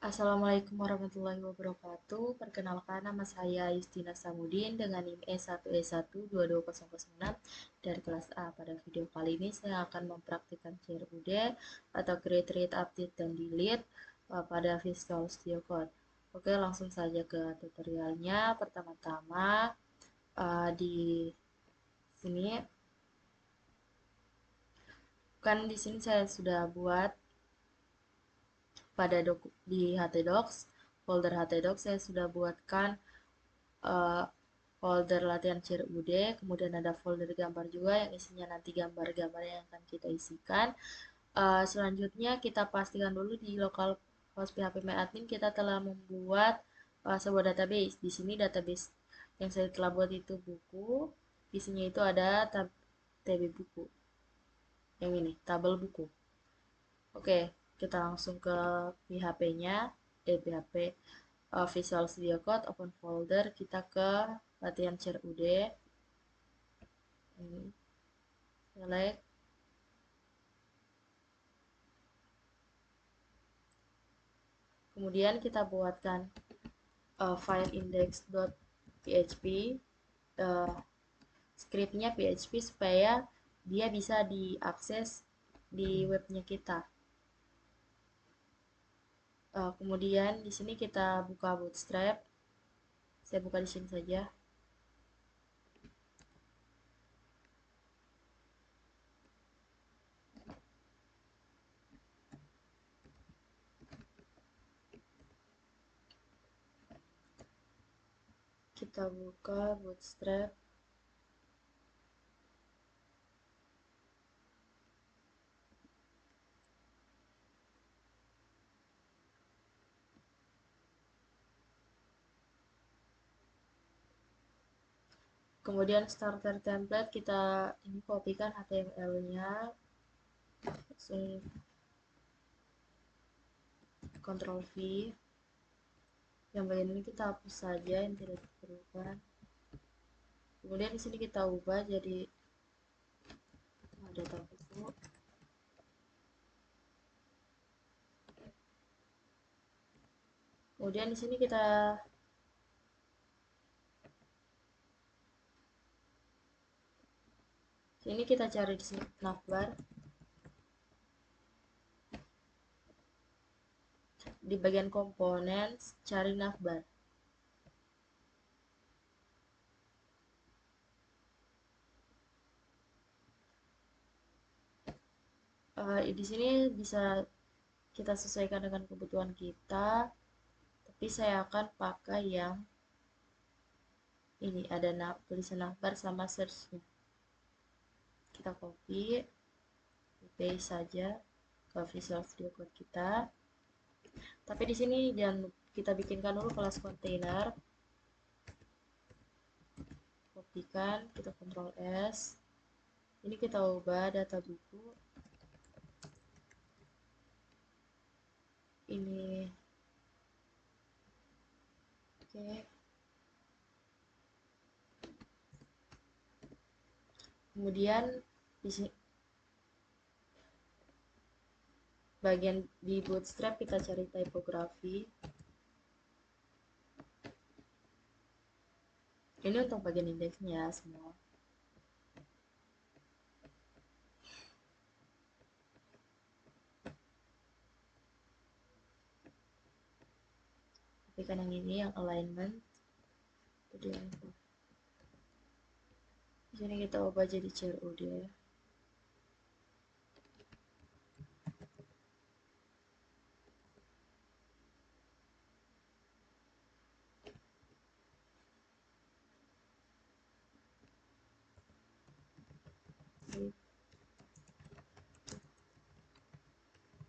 Assalamualaikum warahmatullahi wabarakatuh. Perkenalkan, nama saya Justina Samudin dengan NIM E1E12200 dari kelas A. Pada video kali ini saya akan mempraktikkan CRUD atau Create, Read, Update, dan Delete pada Visual Studio Code. Oke, langsung saja ke tutorialnya. Pertama-tama di sini di sini saya sudah buat pada di htdocs, folder htdocs saya sudah buatkan uh, folder latihan CRUD, kemudian ada folder gambar juga yang isinya nanti gambar-gambar yang akan kita isikan. Selanjutnya kita pastikan dulu di local host php-admin kita telah membuat sebuah database. Di sini database yang saya telah buat itu buku, isinya itu ada tb buku, yang ini tabel buku. Oke, kita langsung ke PHP-nya, PHP Visual Studio Code, open folder, kita ke latihan CRUD, ini, select, kemudian kita buatkan file index.php, scriptnya PHP supaya dia bisa diakses di webnya kita. Kemudian di sini kita buka Bootstrap. Saya buka di sini saja. Kita buka Bootstrap. Kemudian starter template kita ini kopikan HTML-nya, langsung Ctrl V. Yang bagian ini kita hapus saja yang tidak diperlukan. Kemudian di sini kita ubah jadi data buku. Kemudian di sini kita cari di sini navbar. Di bagian komponen cari navbar. Di sini bisa kita sesuaikan dengan kebutuhan kita, tapi saya akan pakai yang ini, ada tulisan navbar sama search-nya. Kita copy, paste saja ke Visual Studio Code kita. Tapi di sini jangan kita bikinkan dulu kelas kontainer. Kopikan, kita Ctrl S. Ini kita ubah data buku. Ini oke. Kemudian di sini bagian di Bootstrap kita cari typography. Ini untuk bagian indeksnya semua. Kopikan yang ini, yang alignment. Di sini kita ubah jadi CRUD.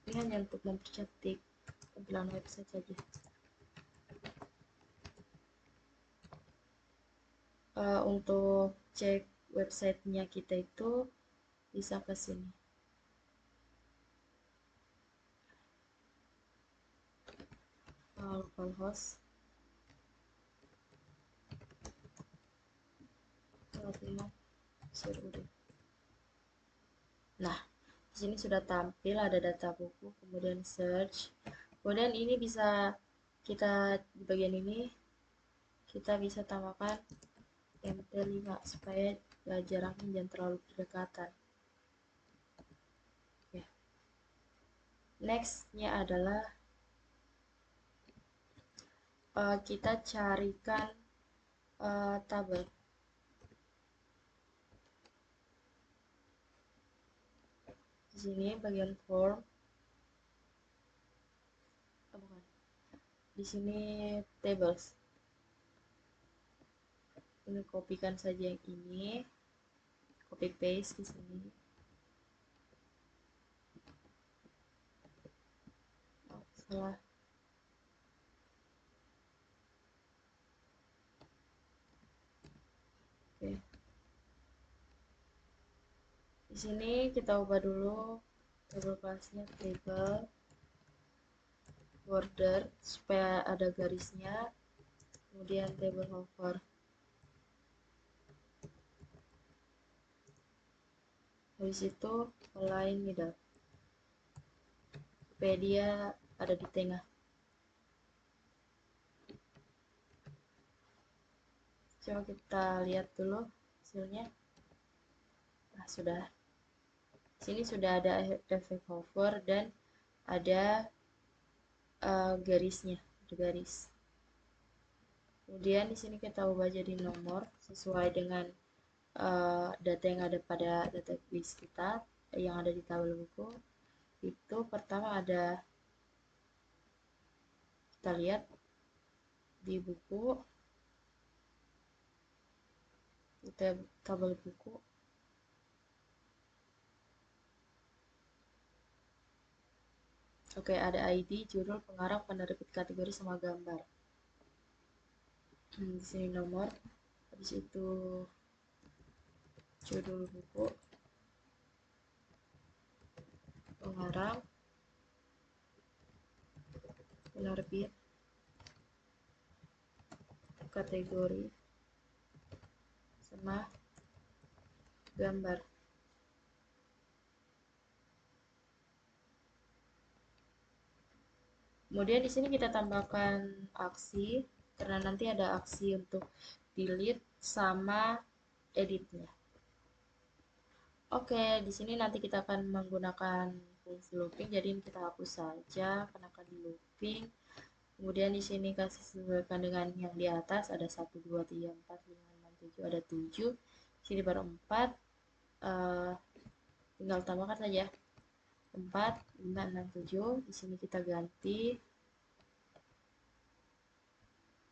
Ini hanya untuk mempercantik tampilan website saja. Untuk cek websitenya kita itu bisa ke sini. Localhost. Nah, di sini sudah tampil ada data buku, kemudian search, Kemudian ini bisa kita di bagian ini kita bisa tambahkan MT5 supaya jaraknya jangan terlalu berdekatan. Oke. Nextnya adalah kita carikan tabel. Di sini bagian form, bukan. Di sini tables. Ini kopikan saja yang ini, copy paste di sini. Oh, salah. Oke. Di sini kita ubah dulu table kelasnya table border supaya ada garisnya. Kemudian table hover. Habis itu align middle supaya dia ada di tengah. Coba kita lihat dulu hasilnya. Nah, sudah. Sini sudah ada efek hover dan ada garisnya, ada garis. Kemudian di sini kita ubah jadi nomor sesuai dengan data yang ada pada database kita yang ada di tabel buku. Itu pertama ada, kita lihat di buku, di tabel buku. Oke, ada ID, judul, pengarang, penerbit, kategori, sama gambar. Di sini nomor, habis itu judul buku, pengarang, penerbit, kategori, sama gambar. Kemudian di sini kita tambahkan aksi karena nanti ada aksi untuk delete sama editnya. Oke, di sini nanti kita akan menggunakan fungsi looping, jadi kita hapus saja karena akan di looping. Kemudian di sini kasih sesuaikan dengan yang di atas, ada 1 2 3 4 5 6 7, ada 7. Sini baru 4. Tinggal tambahkan saja 4 5 6 7. Di sini kita ganti.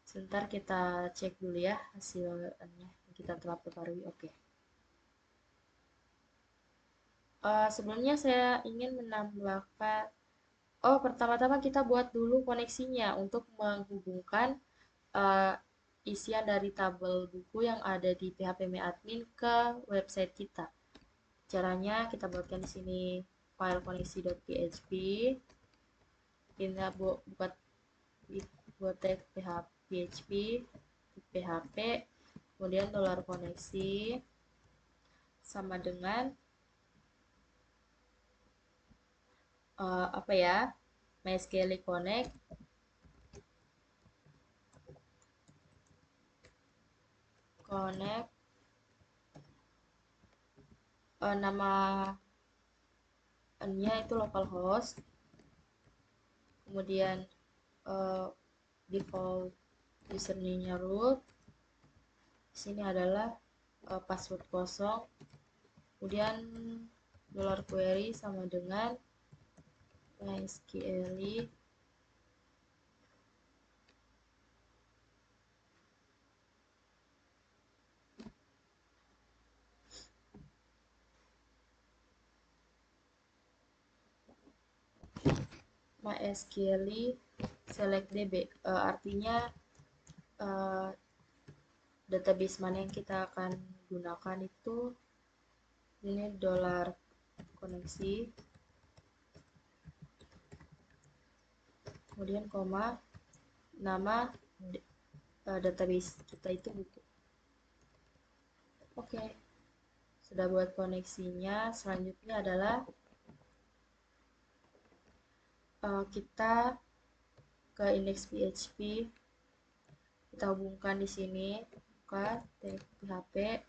Sebentar kita cek dulu ya hasilnya kita telah perbarui. Oke. Sebelumnya saya ingin menambahkan, pertama-tama kita buat dulu koneksinya untuk menghubungkan isian dari tabel buku yang ada di php.me-admin ke website kita. Caranya kita buatkan di sini file koneksi.php. Kita buat tag php, kemudian $koneksi sama dengan MySQL connect nama nya itu localhost, kemudian default username-nya root, di sini adalah password kosong, kemudian $query sama dengan MySQL select db, artinya database mana yang kita akan gunakan itu. Ini $koneksi, kemudian koma, nama database kita itu buku. Oke, sudah buat koneksinya. Selanjutnya adalah kita ke index PHP, kita hubungkan di sini, buka tag PHP,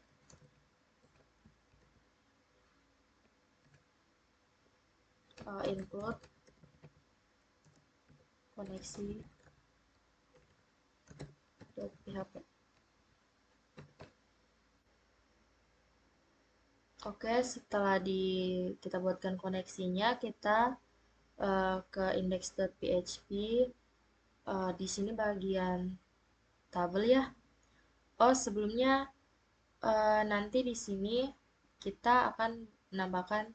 include koneksi .php. Oke, setelah kita buatkan koneksinya, kita ke index.php. Di sini bagian tabel ya. Oh, sebelumnya nanti di sini kita akan menambahkan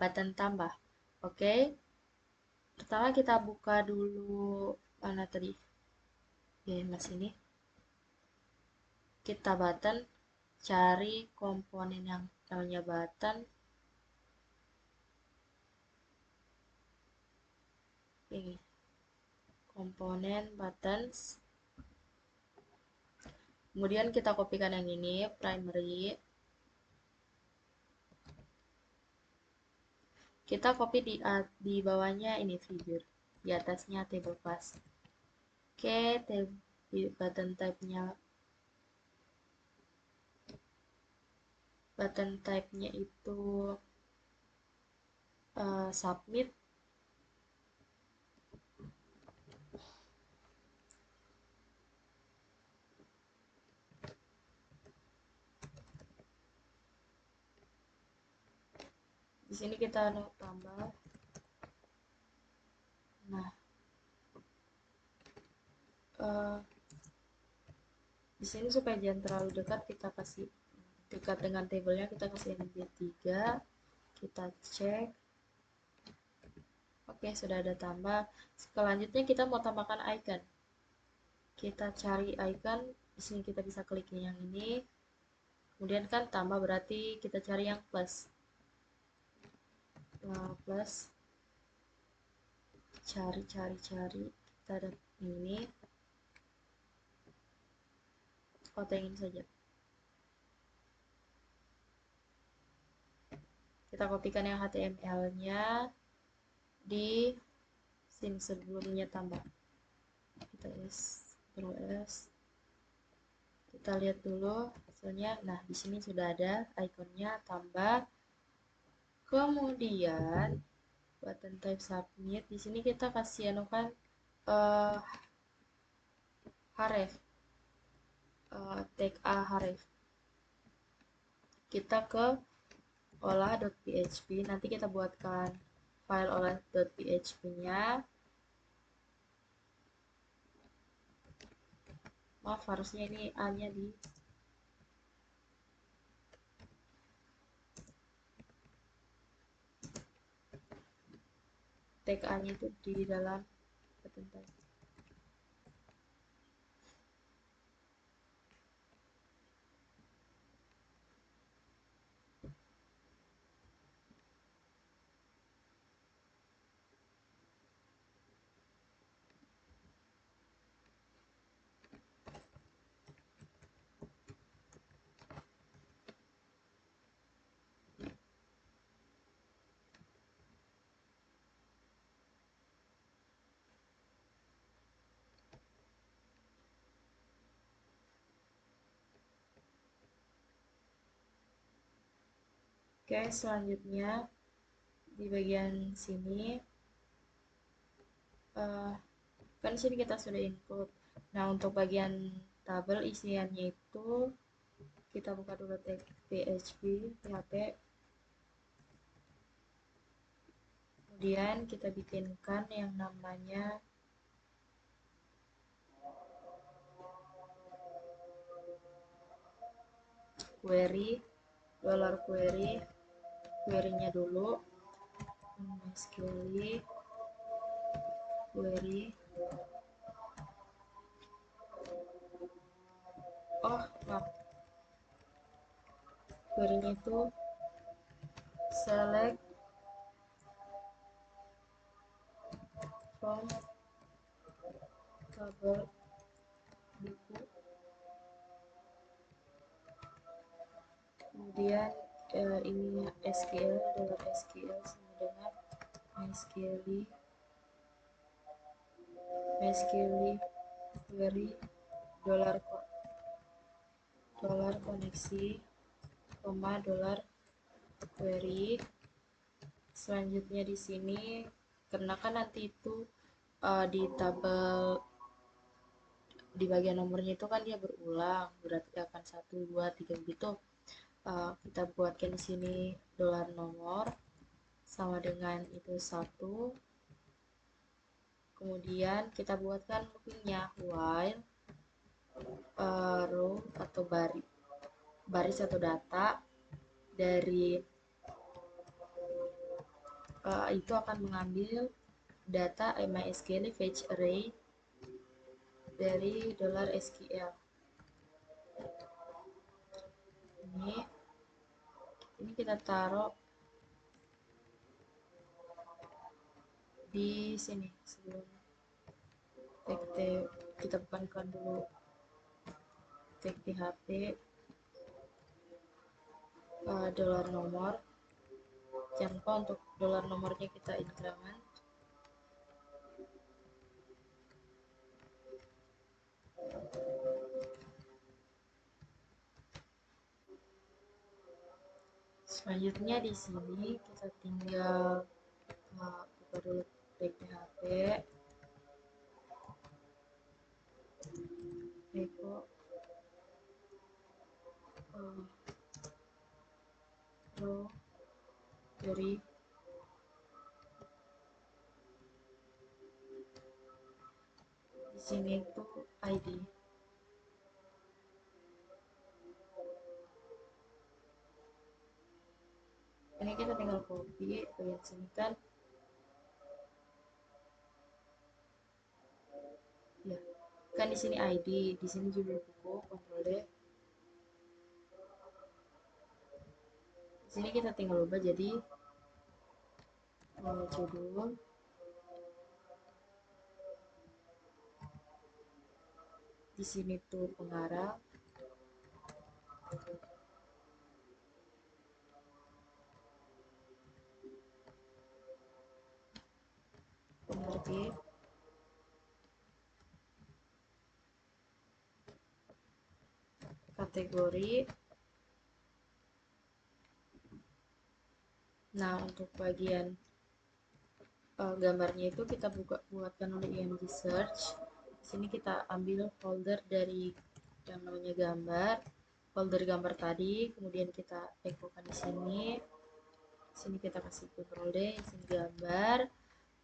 button tambah. Oke. Pertama kita buka dulu mana tadi? Ya, mas ini. Kita button, cari komponen yang namanya button. Ini komponen buttons. Kemudian kita kopikan yang ini, primary. Kita copy di bawahnya ini figure, di atasnya table class. Oke, button type-nya itu submit. Di sini kita tambah. Nah, di sini supaya jangan terlalu dekat, kita kasih dekat dengan tabelnya, kita kasih NB3. Kita cek. Oke, sudah ada tambah. Selanjutnya kita mau tambahkan icon. Kita cari icon. Di sini kita bisa klik yang ini. Kemudian kan tambah berarti kita cari yang plus. Plus. Cari. Kita ada ini. Kotengin saja. Kita kopikan yang HTML-nya di sini sebelumnya tambah. Kita kita lihat dulu hasilnya. Nah, di sini sudah ada ikonnya tambah. Kemudian button type submit. Di sini kita kasih anukan href, tag a href. Kita ke olah.php. Nanti kita buatkan file olah.php-nya. Maaf, harusnya ini A-nya di tag A-nya itu di dalam button type. Oke, selanjutnya di bagian sini kan sini kita sudah include. Nah, untuk bagian tabel isiannya itu kita buka dulu tag PHP. Kemudian kita bikinkan yang namanya query, query-nya dulu, query, oh maaf, query-nya itu select from tabel buku, kemudian ini SQL sama dengan MySQL MySQL query dolar koneksi, koma dolar query. Selanjutnya di sini karena kan nanti itu di tabel di bagian nomornya itu kan dia berulang, berarti akan 1 2 3 gitu. Kita buatkan di sini dolar nomor sama dengan itu 1. Kemudian kita buatkan loopingnya while row atau baris atau data dari itu akan mengambil data MySQL fetch array dari $SQL. Ini kita taruh di sini sebelum kita bukankan dulu tag PHP dolar nomor. Jangan lupa untuk dolar nomornya kita increment. Selanjutnya di sini kita tinggal buka dulu tag PHP echo row dari di sini itu ID. Ini kita tinggal copy bagian sini kan ya, kan di sini ID, di sini judul buku, Ctrl D. Di sini kita tinggal ubah jadi judul, di sini tuh pengarang, penerbit, kategori. Nah, untuk bagian gambarnya itu kita buatkan oleh img search. Di sini kita ambil folder dari yang namanya gambar, folder gambar tadi, kemudian kita echokan di sini. Di sini kita kasih Ctrl D, di sini gambar.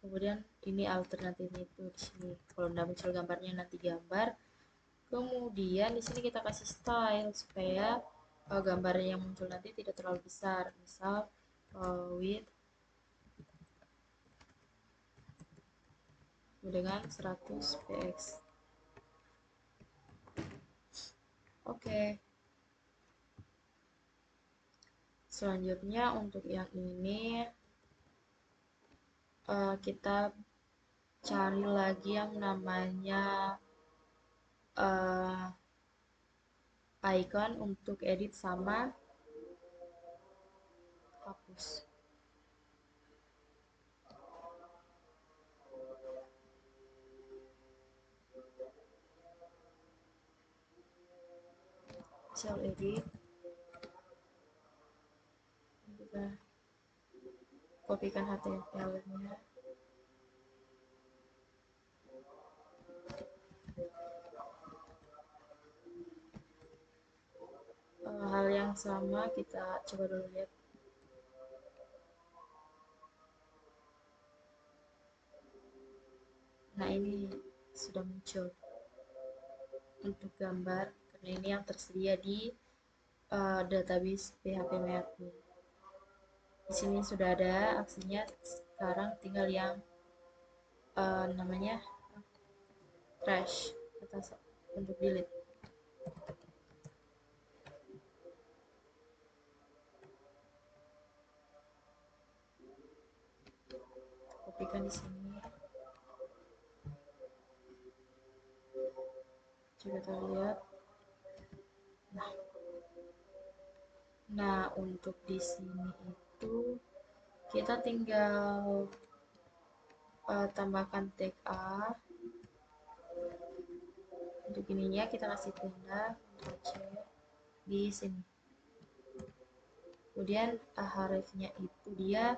Kemudian ini alternatifnya itu di sini. Kalau tidak muncul gambarnya nanti gambar. Kemudian di sini kita kasih style supaya gambarnya yang muncul nanti tidak terlalu besar. Misal width dengan 100 px. Oke. Selanjutnya untuk yang ini kita cari lagi yang namanya icon untuk edit sama hapus. Shell edit. Kita kopikan HTML-nya. Hal yang sama kita coba dulu lihat. Nah, ini sudah muncul untuk gambar karena ini yang tersedia di database PHP MyAdmin. Di sini sudah ada aksinya, sekarang tinggal yang namanya trash untuk delete. Kopikan di sini. Coba kita lihat. Nah, untuk di sini itu kita tinggal tambahkan tag A, ininya kita kasih tanda Ctrl C di sini. Kemudian hrefnya itu dia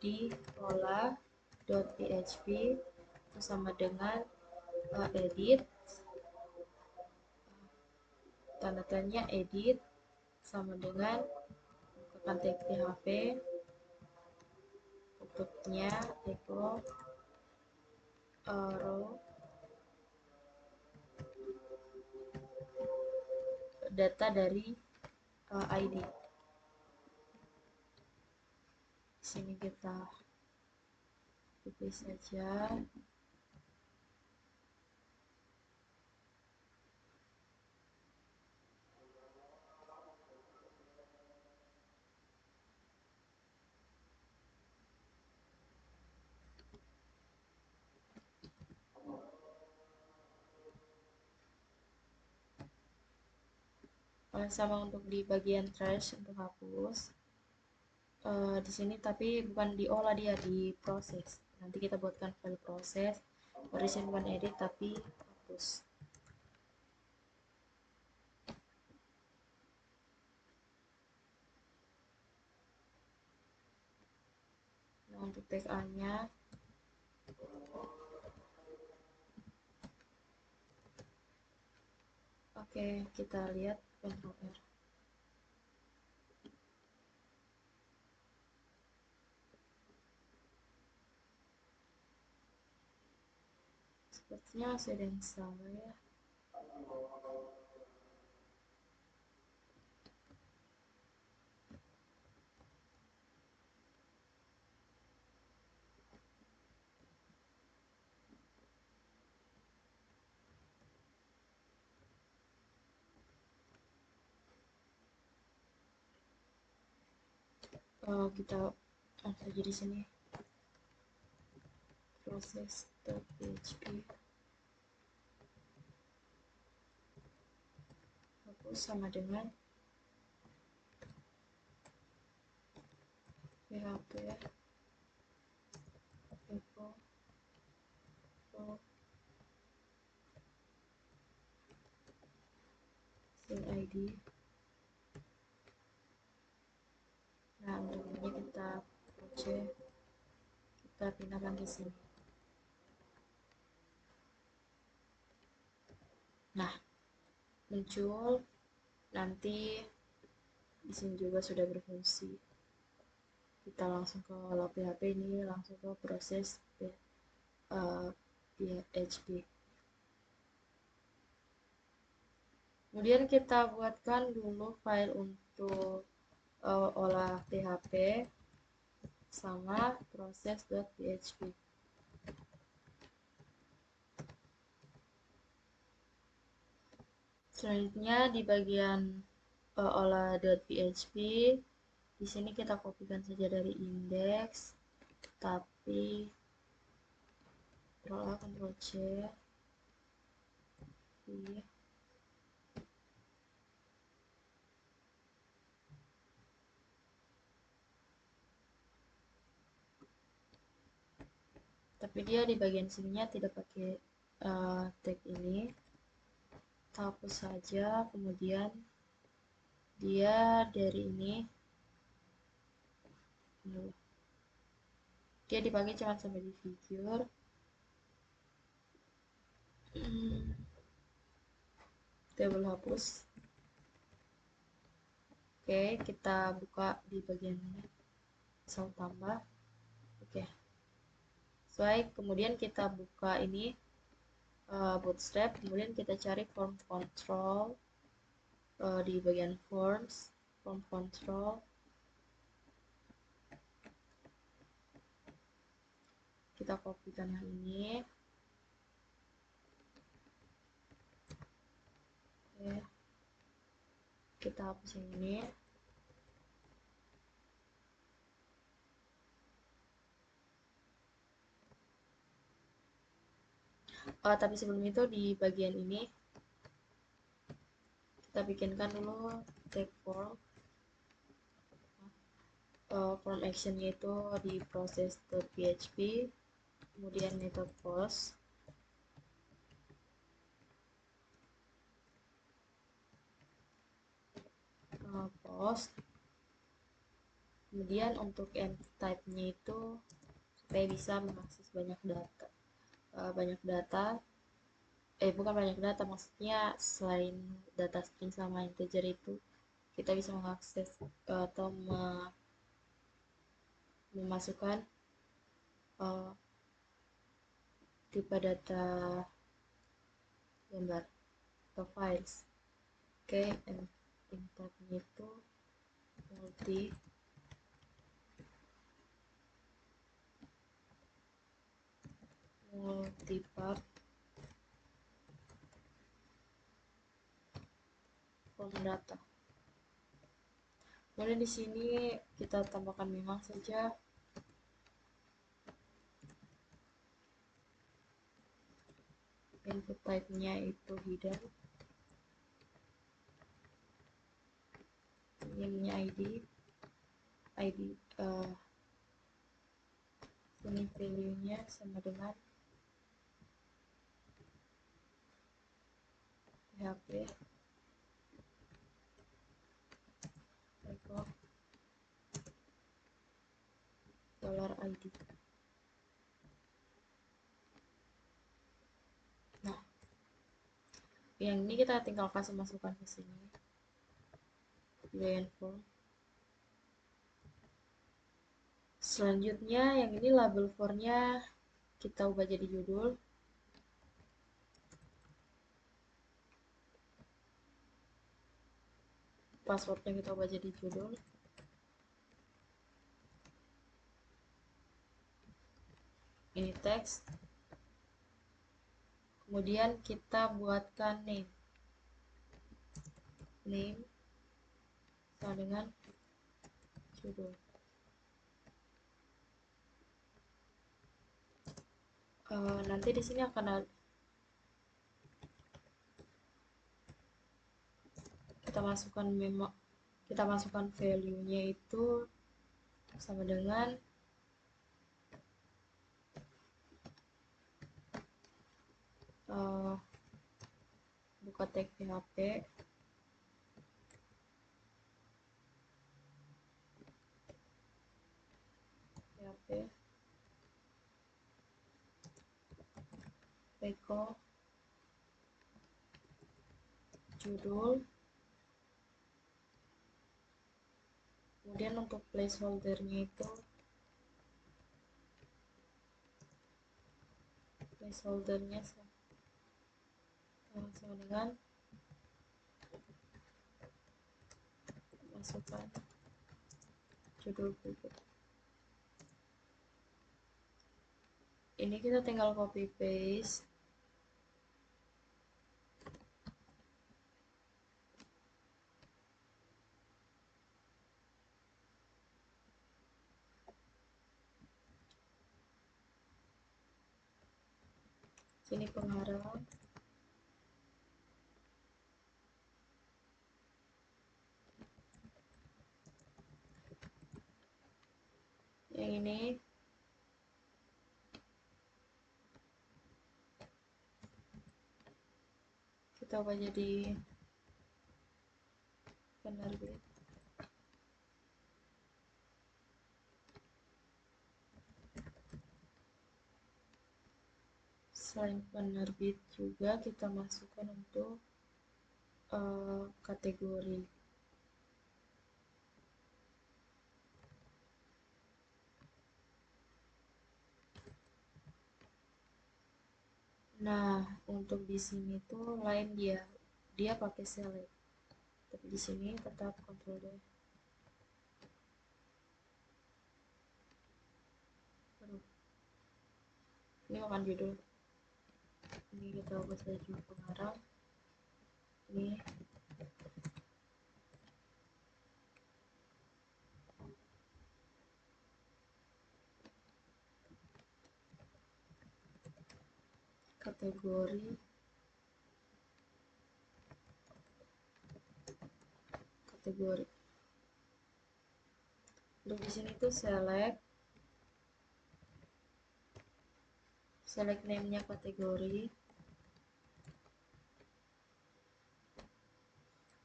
di olah.php itu sama dengan edit, tanda tanya edit sama dengan bukakan tag PHP, tutupnya echo row data dari ID. Di sini kita copy saja. Sama untuk di bagian trash untuk hapus. Di sini tapi bukan diolah, dia diproses. Nanti kita buatkan file proses. Di sini bukan edit tapi hapus. Nah, untuk tag A-nya oke, kita lihat Ctrl R. Sepertinya masih ada yang salah ya. Kita langsung saja di sini proses.php hapus sama dengan php echo id. Nah, untuk ini kita kita pindahkan ke sini. Nah, muncul nanti di sini juga sudah berfungsi. Kita langsung ke olah PHP, ini langsung ke proses PHP. Kemudian kita buatkan dulu file untuk olah PHP sama proses.php. Selanjutnya di bagian olah.php, di sini kita kopikan saja dari index, tapi Ctrl A, Ctrl C, tapi dia di bagian sininya tidak pakai tag ini. Kita hapus saja, kemudian dia dari ini dia dipakai cuma sampai di figure. Table hapus. Oke, kita buka di bagian ini, misal tambah. Oke, sesuai. Kemudian kita buka ini bootstrap, kemudian kita cari form control di bagian forms, form control. Kita kopikan yang ini. Oke. Kita hapus yang ini. Tapi sebelum itu di bagian ini kita bikinkan dulu tag form. Form actionnya itu di proses.php, kemudian method post. post. Kemudian untuk empty type-nya itu supaya bisa mengakses banyak data. Bukan banyak data, maksudnya selain data string sama integer itu kita bisa mengakses atau memasukkan tipe data gambar atau files. Oke, empty type-nya itu multi-part form data. Kemudian di sini kita tambahkan memang saja input type-nya itu hidden, name-nya ID, ini value-nya sama dengan PHP $ID. Nah, yang ini kita tinggal kasih masukan ke sini. Form. Selanjutnya yang ini label for-nya kita ubah jadi judul. Passwordnya kita ubah jadi judul. Ini teks. Kemudian kita buatkan name sama dengan judul. Nanti di sini akan ada, kita masukkan value-nya itu sama dengan buka tag PHP, Reco judul. Kemudian untuk placeholder-nya itu sama dengan masukkan judul berikut. Ini kita tinggal copy paste. Sini pengarang. Yang ini kita ubah jadi penerbit. Selain penerbit juga kita masukkan untuk kategori. Nah, untuk di sini tuh lain dia pakai select. Tapi di sini tetap Ctrl D. Ini bukan judul. Ini kita ubah saja pengarang. Ini kategori. Untuk di sini tuh select name-nya kategori.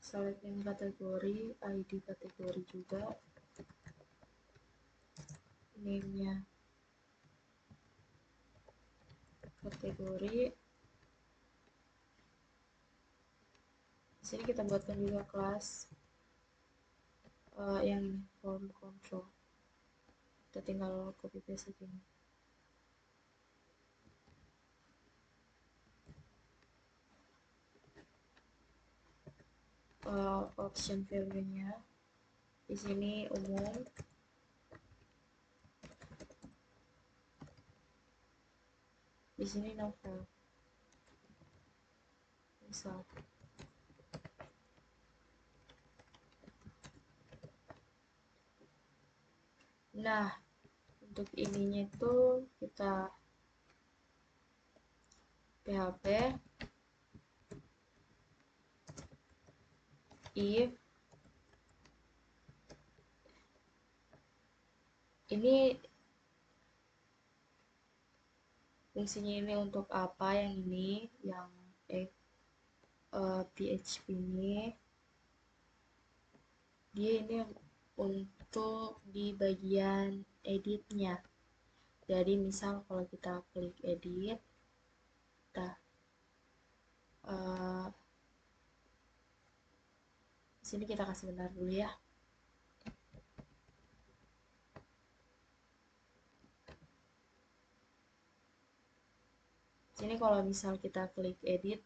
select yang kategori, ID kategori juga, name-nya kategori. Di sini kita buatkan juga kelas yang form control. Kita tinggal copy paste ini. Option value-nya di sini umum. Di sini novel. Misal. Nah, untuk ininya itu kita PHP if ini fungsinya ini untuk apa, yang ini yang PHP ini dia ini untuk di bagian editnya. Jadi misal kalau kita klik edit, kita sini kita kasih bentar dulu ya. Sini kalau misal kita klik edit,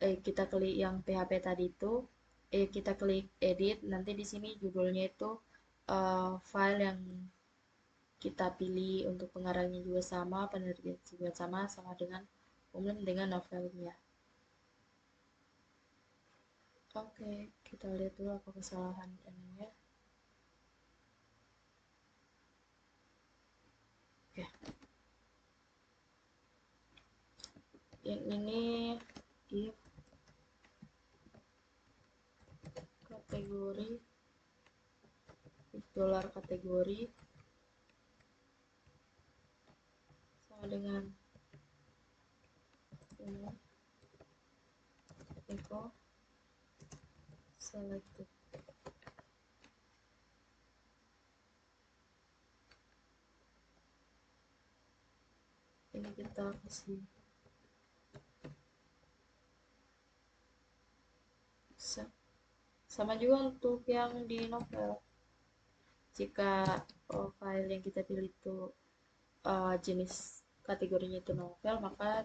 kita klik yang PHP tadi itu, kita klik edit, nanti di sini judulnya itu file yang kita pilih untuk pengarangnya juga sama, penerbit juga sama dengan umum dengan novelnya. Oke, kita lihat dulu apa kesalahan ininya. Oke. Yang ini if kategori, if dolar kategori sama dengan umum echo selected. Ini kita kasih sama juga untuk yang di novel. Jika file yang kita pilih itu jenis kategorinya itu novel, maka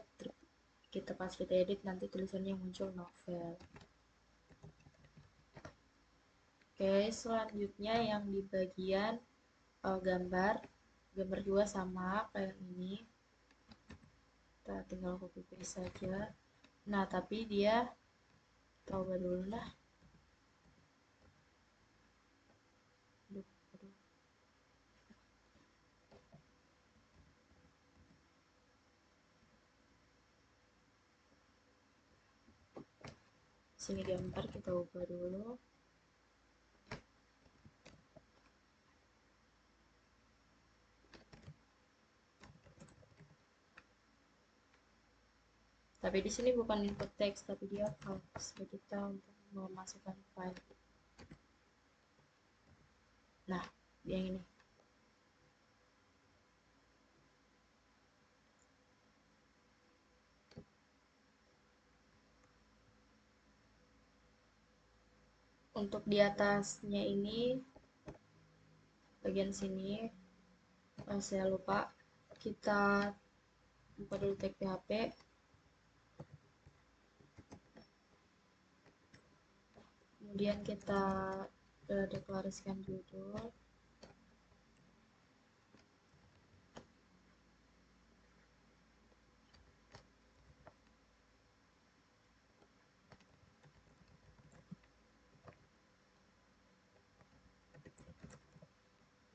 kita pas kita edit nanti tulisannya muncul novel. Oke, selanjutnya yang di bagian gambar juga sama kayak ini. Kita tinggal copy paste saja. Nah, tapi dia coba dulu lah. Sini gambar kita ubah dulu. Tapi di sini bukan input teks, tapi dia file kita untuk memasukkan file. Nah, yang ini. Untuk di atasnya ini, bagian sini, saya lupa, kita buka dulu tag PHP. Kemudian kita deklarasikan judul.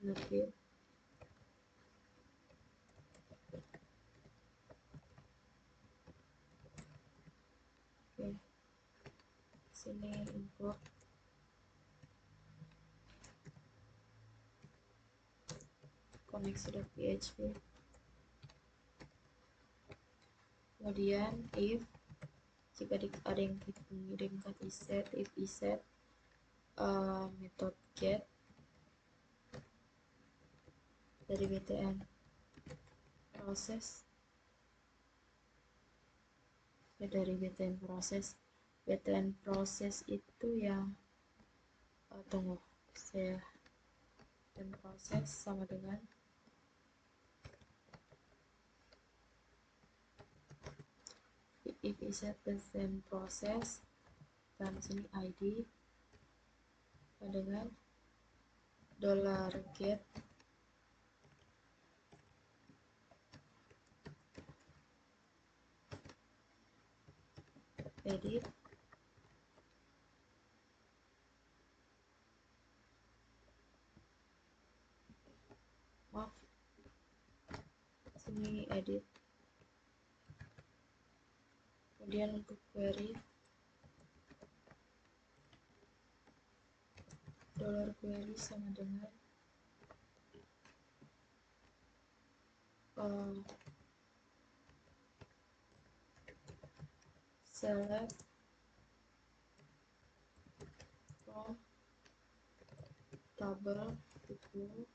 Oke. Sini import koneksi.php. Kemudian if jika ada yang mengirimkan iset, if iset method get dari btn proses, ya dari btn proses itu yang tunggu, saya dan proses sama dengan if iset btn proses, dan sini id sama dengan $get edit maaf sini edit, kemudian untuk query $query sama dengan select from table itu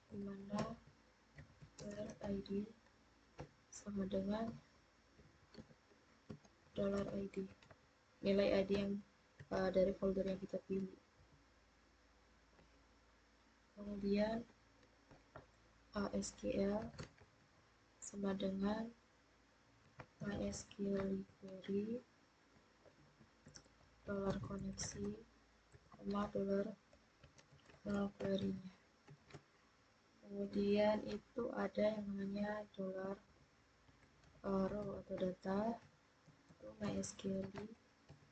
dimana where id sama dengan $id, nilai id yang dari folder yang kita pilih. Kemudian SQL sama dengan MySQL query $koneksi $query-nya. Kemudian itu ada yang namanya $row atau data, itu MySQL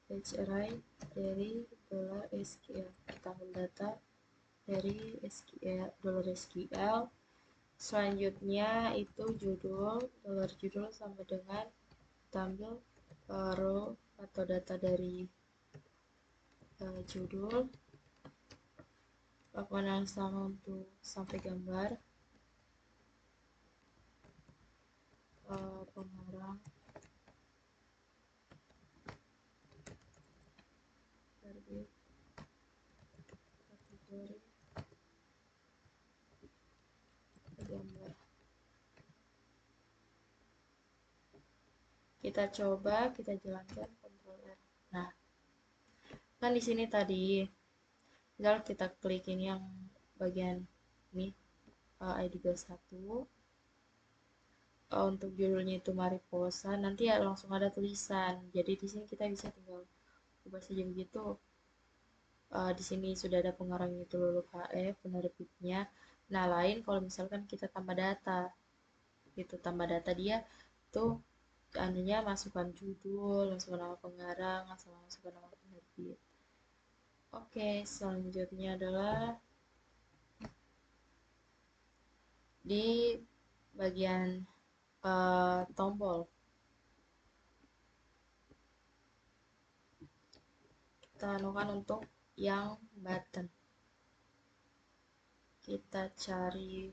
fetch array dari $SQL, kita ambil data dari $SQL. Selanjutnya itu judul sama dengan kita ambil row atau data dari judul, lakukan yang sama untuk sampai gambar, pengarang terbit kategori gambar. Kita coba, kita jalankan Ctrl R. Nah, kan di sini tadi misal kita klik ini yang bagian ini ID 21, untuk judulnya itu Mariposa, nanti ya langsung ada tulisan. Jadi di sini kita bisa tinggal ubah saja begitu. Di sini sudah ada pengarangnya itu huruf HF, penerbitnya. Nah, lain kalau misalkan kita tambah data, gitu tambah data dia tuh anunya masukkan judul, masukkan nama pengarang, masukkan nama penerbit. Oke, selanjutnya adalah di bagian tombol. Kita anukan untuk yang button. Kita cari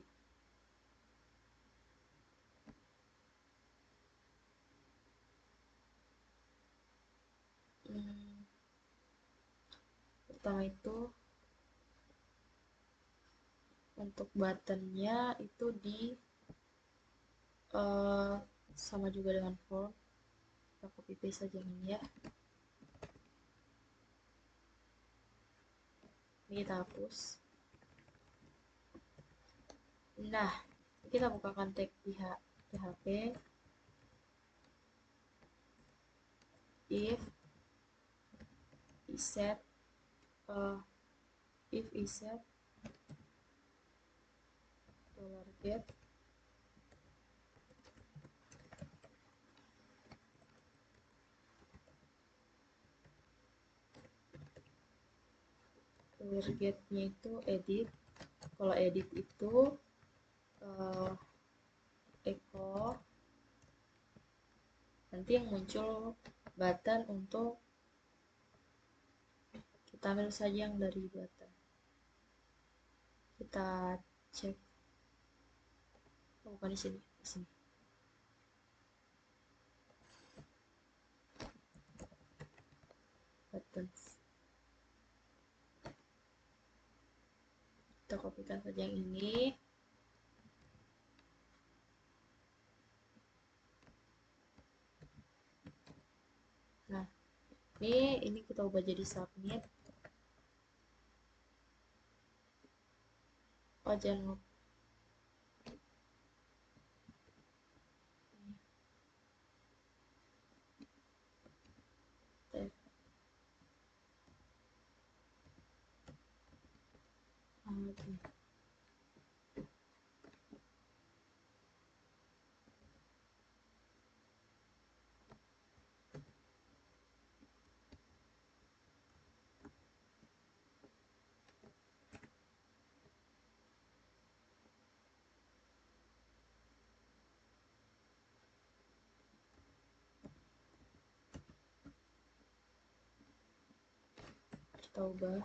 pertama itu untuk buttonnya itu di sama juga dengan form, kita copy paste saja ini ya. Ini kita hapus. Nah, kita bukakan tag PHP if iset $get get-nya itu edit. Kalau edit itu echo, nanti yang muncul button untuk kita ambil saja yang dari button. Kita cek, bukan di sini. buttons. Kita kopikan saja yang ini. Nah, ini kita ubah jadi submit. Oh, jangan lupa. Oke. Kita ubah.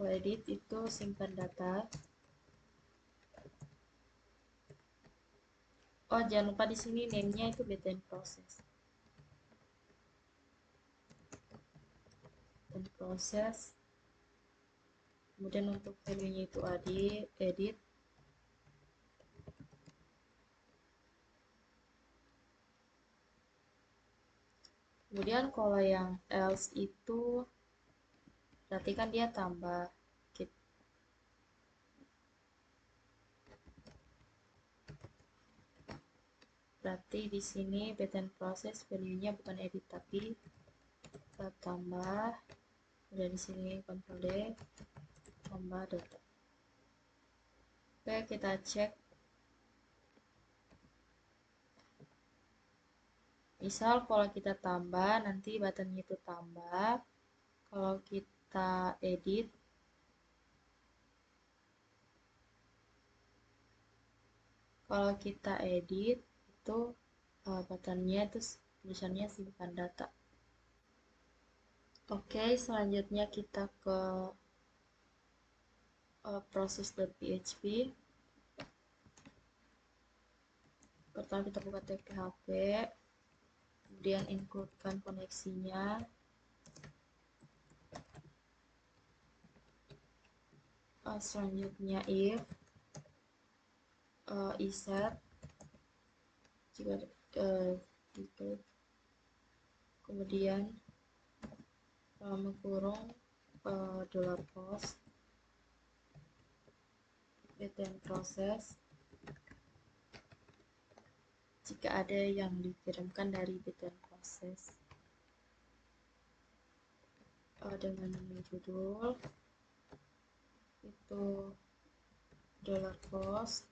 Kalau edit itu simpan data. Oh, jangan lupa di sini name-nya itu btn process. Dan proses. Kemudian untuk value-nya itu edit. Kemudian kalau yang else itu berarti kan dia tambah. Berarti di sini btn process value-nya bukan edit tapi tambah. Kemudian di sini Ctrl D tambah data. Oke, kita cek. Misal kalau kita tambah, nanti buttonnya itu tambah. Kalau kita edit, itu buttonnya itu tulisannya simpan data. Oke, selanjutnya kita ke process.php. Pertama kita buka tag PHP, kemudian includekan koneksinya. Selanjutnya if iset jika kemudian mengkurung $post btn process jika ada yang dikirimkan dari btn process dengan judul itu $post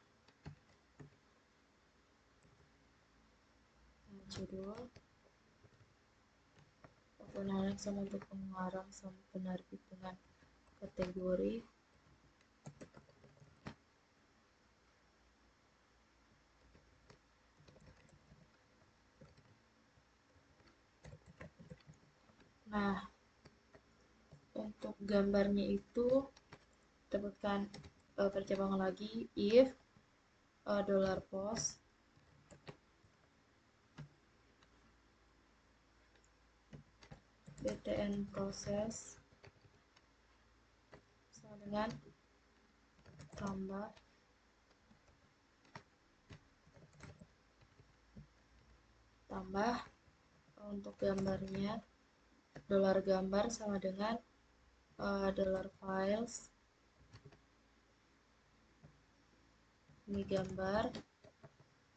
judul kewenangan sama untuk pengarang sama penerbit dengan kategori nah untuk gambarnya itu temukan percabangan lagi if $post btn process sama dengan tambah untuk gambarnya $gambar sama dengan $files ini gambar,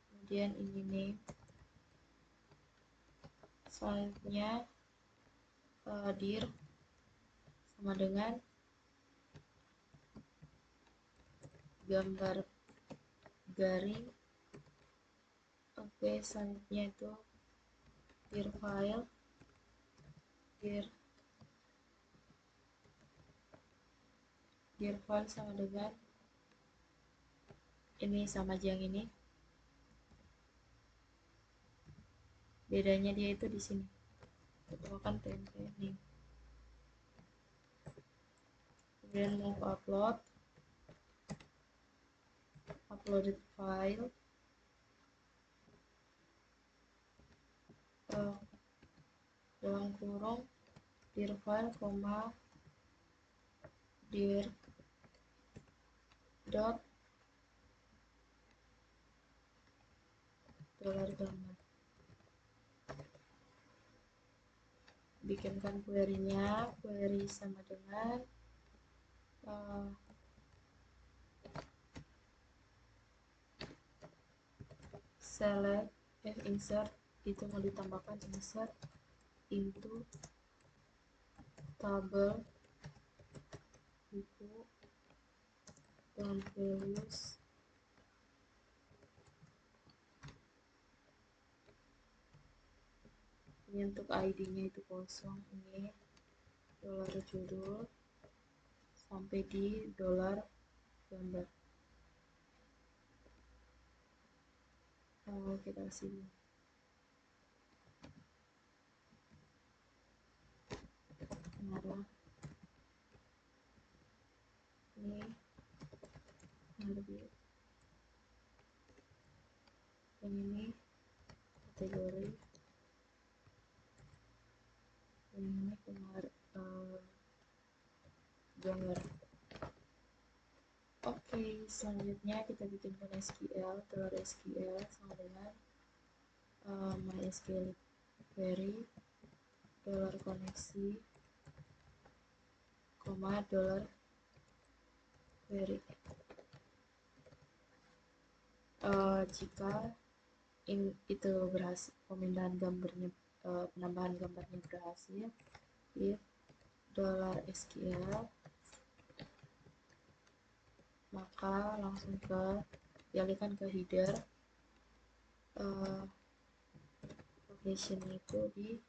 kemudian ini name, selanjutnya dir sama dengan gambar garing. Oke, selanjutnya itu dir file sama dengan ini sama aja yang ini, bedanya dia itu di sini kita kan template nih. kemudian move uploaded file, dalam kurung dir file, dir dot $gambar. Bikinkan query-nya, query sama dengan select insert, itu mau ditambahkan insert into table buku dan values ini untuk ID-nya itu kosong, ini $judul sampai di $gambar. Kita sini merah, ini biru, yang ini kategori, yang ini gambar. Oke, selanjutnya kita bikinkan SQL, SQL sama dengan MySQL query, $koneksi, $query. Jika itu berhasil, pemindahan gambarnya, penambahan gambarnya berhasil, if $SQL, maka langsung dialihkan ke header, location itu di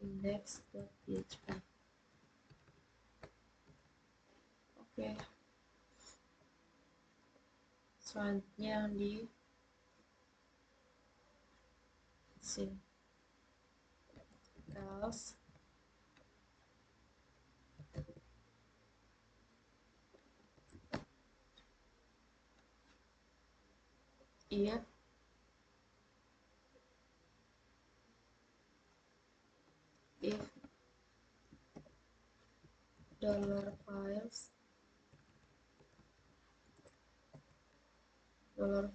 index.php. Oke. Selanjutnya yang di sini else if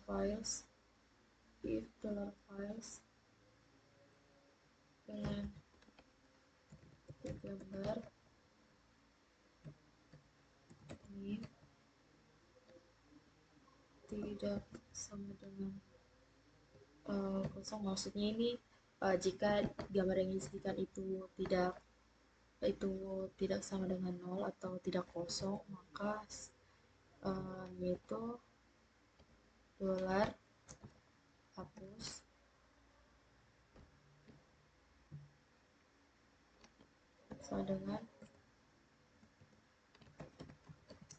$files if $files dengan gambar ini tidak sama dengan kosong, maksudnya ini jika gambar yang diisikan itu tidak sama dengan 0 atau tidak kosong, maka yaitu dolar hapus sama dengan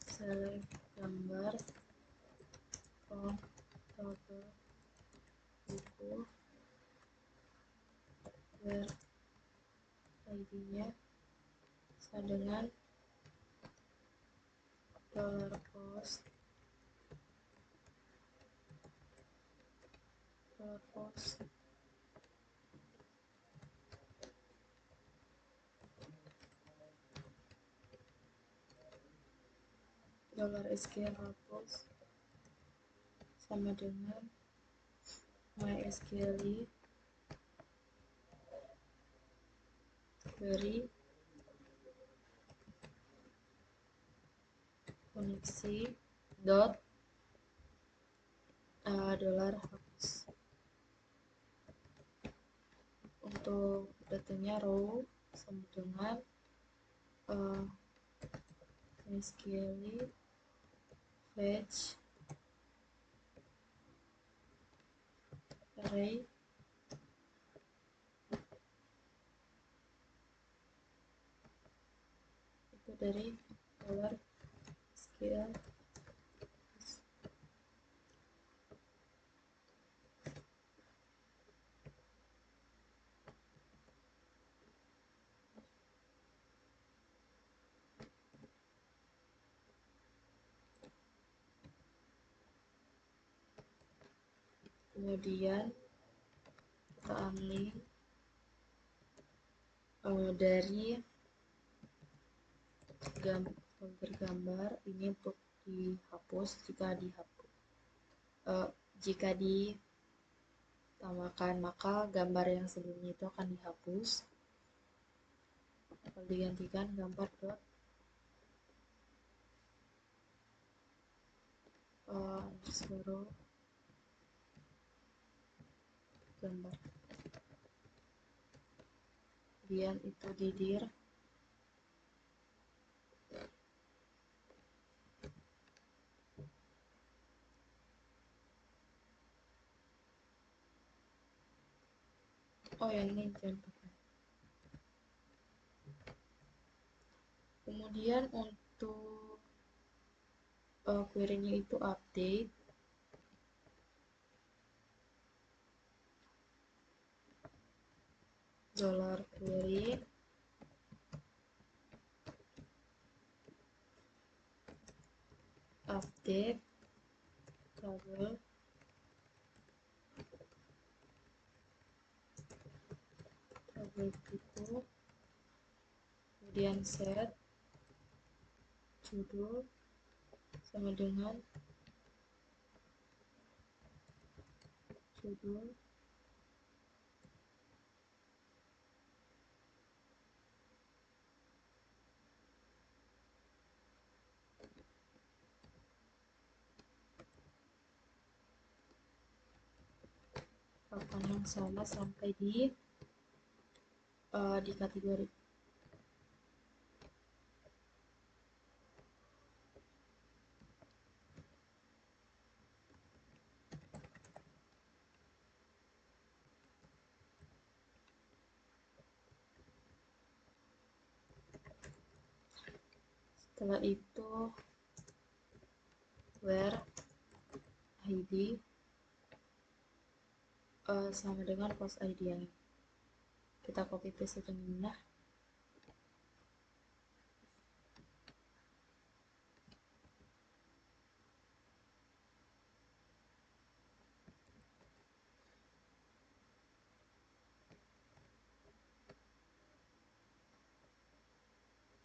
select gambar from table buku where ID-nya sama dengan $post $SQL hapus sama dengan MySQL query koneksi dot $hapus. Untuk datanya row sama dengan MySQL fetch array itu dari $SQL. kemudian kita unlink dari folder gambar ini untuk dihapus jika ditambahkan, maka gambar yang sebelumnya itu akan dihapus. Kalau digantikan gambar dot underscore gambar, kemudian itu di dir yang ini jangan pakai. Kemudian untuk query-nya itu update $query update double titik, kemudian set judul sama dengan judul papan yang sama sampai di kategori. Setelah itu where id sama dengan post id yang kita copy paste dengan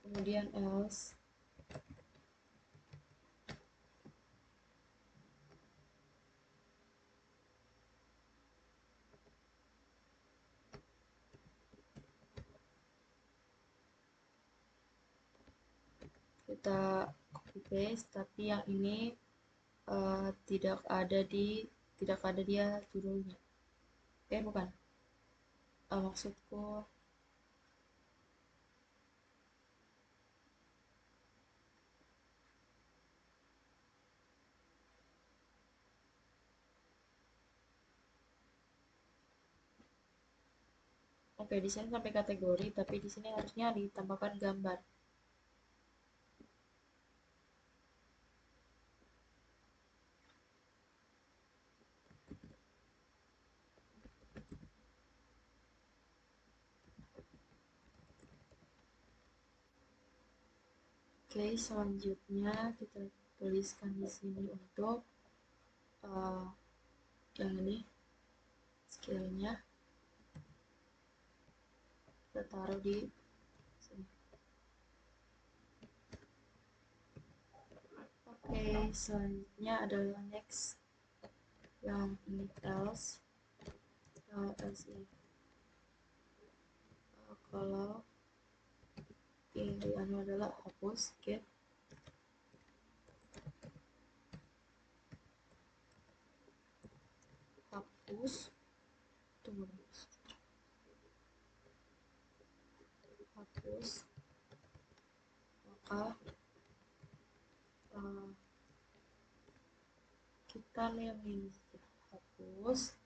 kemudian else kita copy paste, tapi yang ini tidak ada dia judulnya. Bukan, maksudku di sini sampai kategori, tapi di sini harusnya ditambahkan gambar. Selanjutnya kita tuliskan di sini untuk yang ini scale-nya kita taruh di sini. Selanjutnya adalah next yang ini else ini kalau ini adalah hapus get hapus, maka kita yang ini hapus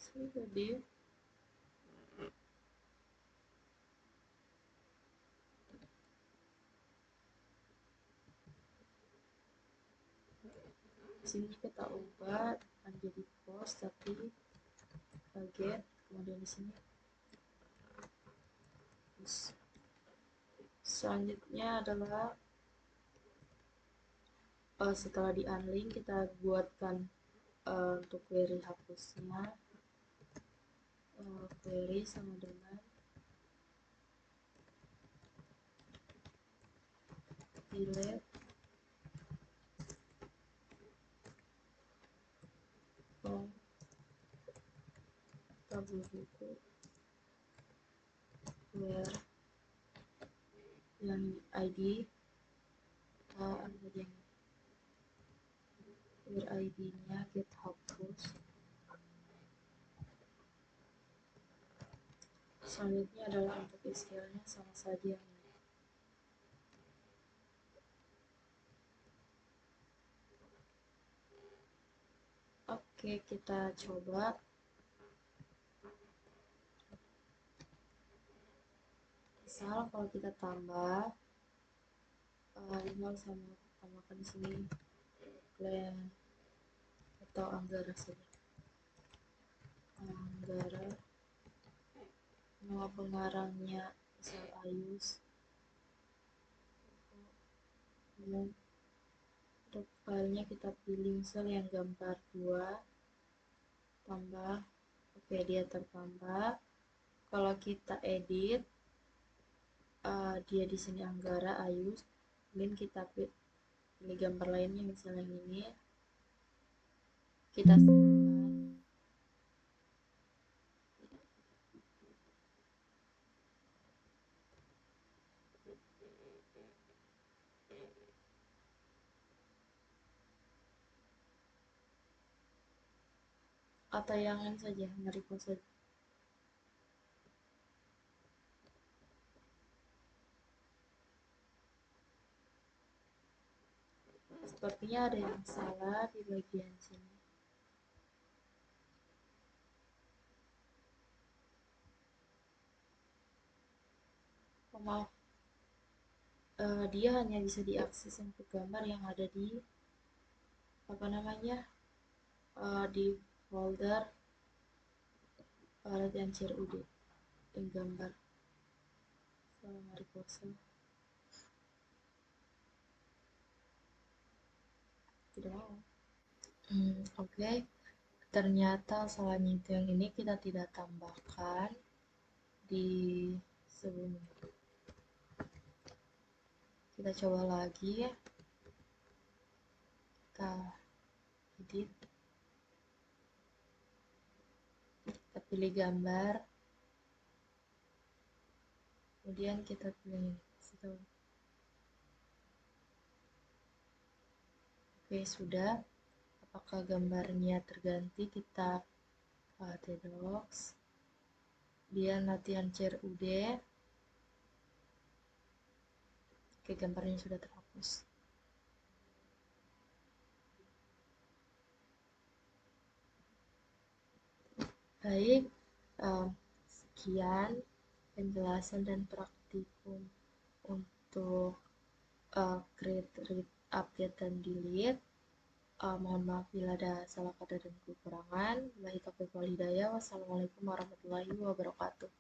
jadi sini kita ubah menjadi post tapi get, kemudian di sini selanjutnya adalah setelah di unlink kita buatkan untuk query hapusnya, query sama dengan delete from tabel buku where yang ID yang where ID-nya get hapus. Selanjutnya adalah untuk istilahnya sama saja. Oke, kita coba. Misal kalau kita tambah 5 sama tambahkan di sini plan atau Anggara saja. Anggara nama pengarangnya misal Ayus. Untuk filenya kita pilih misal yang gambar 2 tambah. Oke, dia tertambah. Kalau kita edit dia di sini Anggara Ayus, kemudian kita pilih gambar lainnya misalnya yang ini, kita simpan. Atau yang ini saja, nge-repost saja. Sepertinya ada yang salah di bagian sini. Maaf, dia hanya bisa diakses untuk gambar yang ada di di folder latihan CRUD yang gambar sama repost. Tidak mau. Oke. Ternyata salahnya itu yang ini kita tidak tambahkan di sebelumnya. Kita coba lagi ya. Kita edit. Kita pilih gambar. Kemudian kita pilih situ. Oke, sudah. Apakah gambarnya terganti? Kita docs. Dia latihan CRUD. Oke, gambarnya sudah terhapus. Baik, sekian penjelasan dan praktikum untuk create, read, update, dan delete. Mohon maaf bila ada salah kata dan kekurangan. Wassalamualaikum warahmatullahi wabarakatuh.